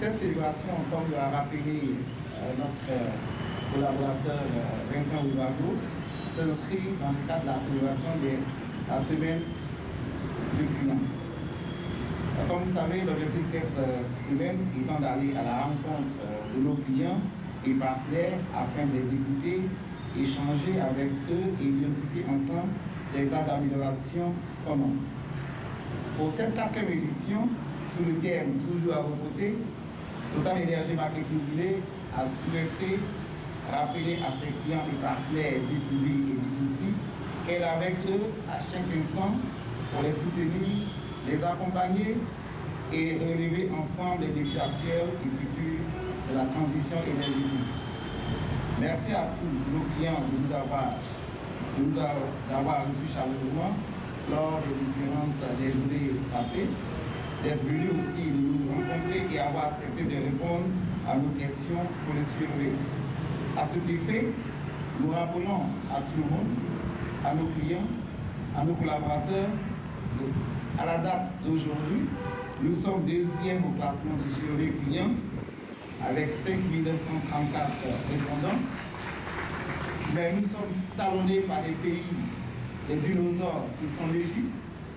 cette célébration, comme l'a rappelé notre collaborateur Vincent Ouivago, s'inscrit dans le cadre de la célébration de la semaine du client. Comme vous savez, l'objectif de cette semaine étant d'aller à la rencontre de nos clients et partenaires afin de les écouter, échanger avec eux et identifier ensemble des axes d'amélioration communs. Pour cette 4e édition, sous le thème Toujours à vos côtés, Total Énergie Marketing Guinée a souhaité rappeler à ses clients et partenaires B2B et B2C qu'elle est avec eux à chaque instant pour les soutenir, les accompagner et relever ensemble les défis actuels et futurs de la transition énergétique. Merci à tous nos clients de nous avoir reçus chaleureusement lors des différentes journées passées, d'être venus aussi nous rencontrer et avoir accepté de répondre à nos questions pour les suivre. À cet effet, nous rappelons à tout le monde, à nos clients, à nos collaborateurs, à la date d'aujourd'hui, nous sommes deuxième au classement du survey client avec 5 934 répondants. Mais nous sommes talonnés par des pays, des dinosaures qui sont l'Égypte,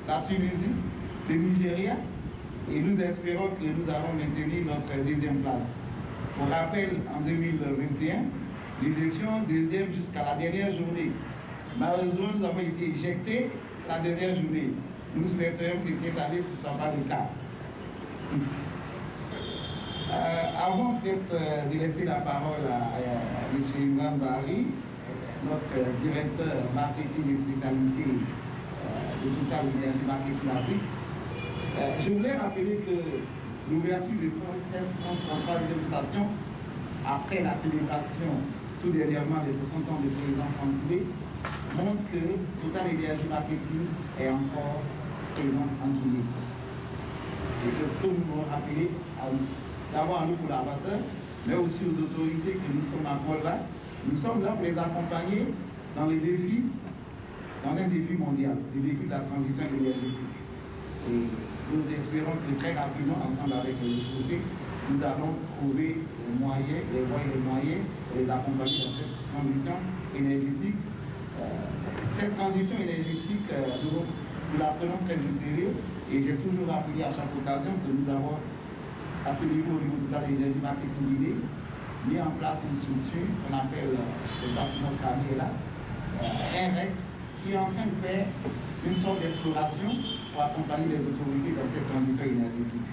la Tunisie, le Nigeria, et nous espérons que nous allons maintenir notre deuxième place. Pour rappel, en 2021, nous étions deuxième jusqu'à la dernière journée. Malheureusement, nous avons été éjectés la dernière journée. Nous souhaiterions que cette année, ce ne soit pas le cas. Avant peut-être de laisser la parole à M. Imran Barry, notre directeur marketing et spécialité de Total Énergie Marketing Afrique, je voulais rappeler que l'ouverture de cette 133e station, après la célébration tout dernièrement des 60 ans de présence en Guinée, montre que Total Énergie Marketing est encore présente en Guinée. C'est ce que nous voulons rappeler d'abord à nos collaborateurs, mais aussi aux autorités que nous sommes encore là. Nous sommes là pour les accompagner dans les défis, dans un défi mondial, le défi de la transition énergétique. Et nous espérons que très rapidement, ensemble avec les autorités, nous allons trouver les moyens, les moyens pour les accompagner dans cette transition énergétique. Cette transition énergétique, nous la prenons très au sérieux et j'ai toujours rappelé à chaque occasion que nous avons, à ce niveau, au niveau Total Énergie Marketing Guinée, mis en place une structure qu'on appelle, je ne sais pas si notre ami est là, RS, qui est en train de faire une sorte d'exploration pour accompagner les autorités dans cette transition énergétique.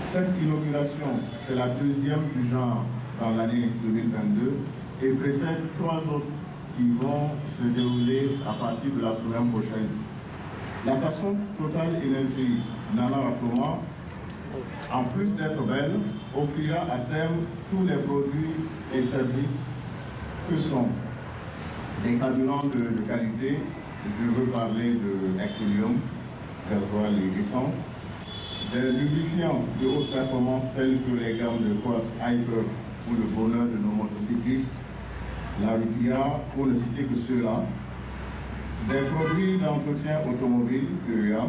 Cette inauguration, c'est la deuxième du genre dans l'année 2022 et précède 3 autres qui vont se dérouler à partir de la semaine prochaine. La station Total Énergie Nana Ratoma, en plus d'être belle, offrira à terme tous les produits et services que sont des carburants de qualité. Je veux parler de Exilium, gasoil et essence, des lubrifiants de haute performance tels que les gammes de Quartz Hyper pour le bonheur de nos motocyclistes, la Rupia, pour ne citer que ceux-là, des produits d'entretien automobile, PEA,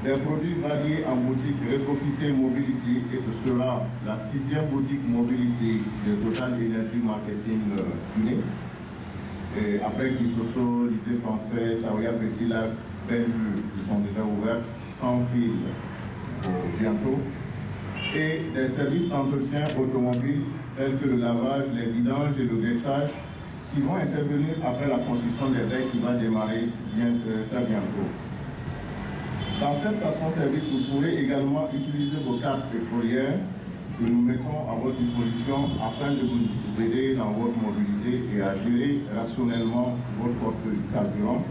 des produits variés en boutique Reprofiter Mobility, et ce sera la 6e boutique Mobility de Total Énergie Marketing Guinée. Et après Kisoso, lycée français, Taouya Petit Lac, Bellevue, qui sont déjà ouvertes, sans fil bientôt. Et des services d'entretien automobile tels que le lavage, les vidanges et le graissage qui vont intervenir après la construction des baies qui va démarrer très bientôt. Dans cette station-service, vous pourrez également utiliser vos cartes pétrolières que nous mettons à votre disposition afin de vous aider dans votre mobilité et à gérer rationnellement votre portefeuille carburant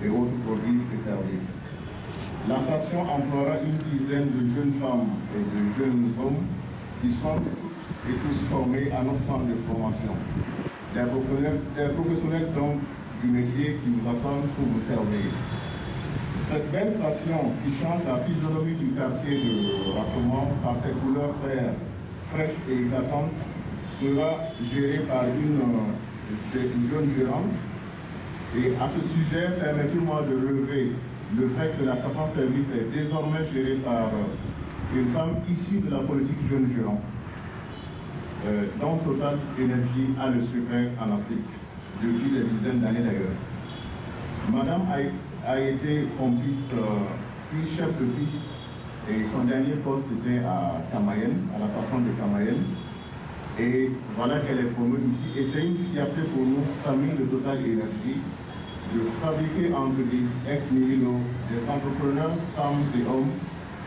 et autres produits et services. La station emploiera une dizaine de jeunes femmes et de jeunes hommes qui sont toutes et tous formés à notre centre de formation. Des professionnels donc du métier qui nous attendent pour vous servir. Cette belle station qui change la physionomie du quartier de Ratoma par ses couleurs très fraîches et éclatantes sera gérée par une jeune gérante. Et à ce sujet, permettez-moi de relever le fait que la station-service est désormais gérée par une femme issue de la politique jeune gérant, dont Total Énergie a le secret en Afrique, depuis des dizaines d'années d'ailleurs. Madame a été pompiste, puis chef de piste, et son dernier poste était à Camayen, à la station de Camayen. Et voilà qu'elle est promue ici. Et c'est une fierté pour nous, famille de Total Énergie, de fabriquer entre des ex-nihilo des entrepreneurs, femmes et hommes,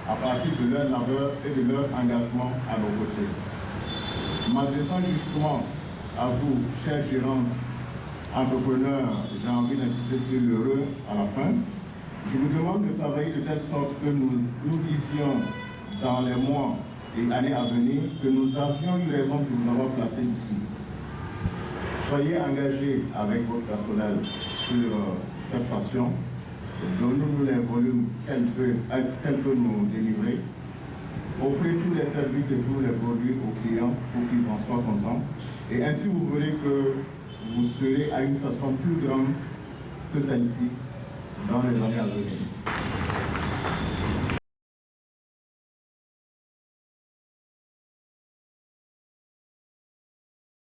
à partir de leur labeur et de leur engagement à nos côtés. M'adressant justement à vous, chers gérantes, entrepreneurs, j'ai envie d'insister sur l'heureux à la fin. Je vous demande de travailler de telle sorte que nous disions dans les mois et années à venir que nous avions eu raison de vous avoir placé ici. Soyez engagés avec votre personnel sur cette station. Donnez-nous les volumes qu'elle peut nous délivrer. Offrez tous les services et tous les produits aux clients pour qu'ils en soient contents. Et ainsi, vous verrez que vous serez à une station plus grande que celle-ci dans les années à venir.